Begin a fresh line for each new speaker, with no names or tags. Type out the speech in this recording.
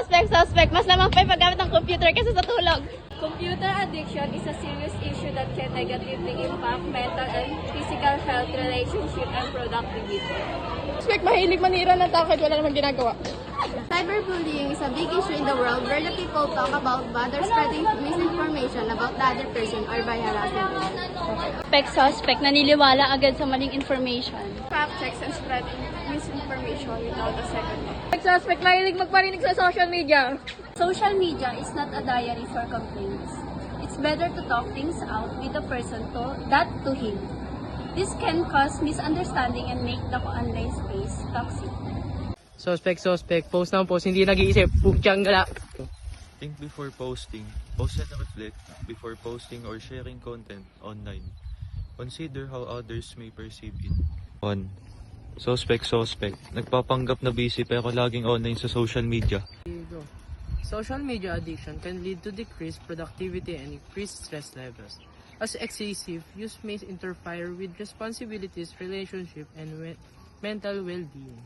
Suspect. Mas lamang pa yung paggamit ng computer kaysa sa tulog.
Computer addiction is a serious issue that can negatively impact mental and physical health, relationship, and productivity.
Suspect, mahilig manira ng tao kahit wala namang ginagawa.
Cyberbullying is a big issue in the world where the people talk about bad or spreading misinformation about the other person or by harassing them.
Suspect, naniniwala agad sa maling information.
Fact checks and spreading misinformation without a second thought.
Suspect, mahilig magparinig sa social media.
Social media is not a diary for complaints. It's better to talk things out with the person to him. This can cause misunderstanding and make the online space toxic.
Suspect, post ng post, hindi nag-iisip, pukyang gala.
Think before posting. Pause and reflect before posting or sharing content online. Consider how others may perceive it. 1. Suspect. Nagpapanggap na busy pero laging online sa social media.
Social media addiction can lead to decreased productivity and increased stress levels, as excessive use may interfere with responsibilities, relationship, and mental well-being.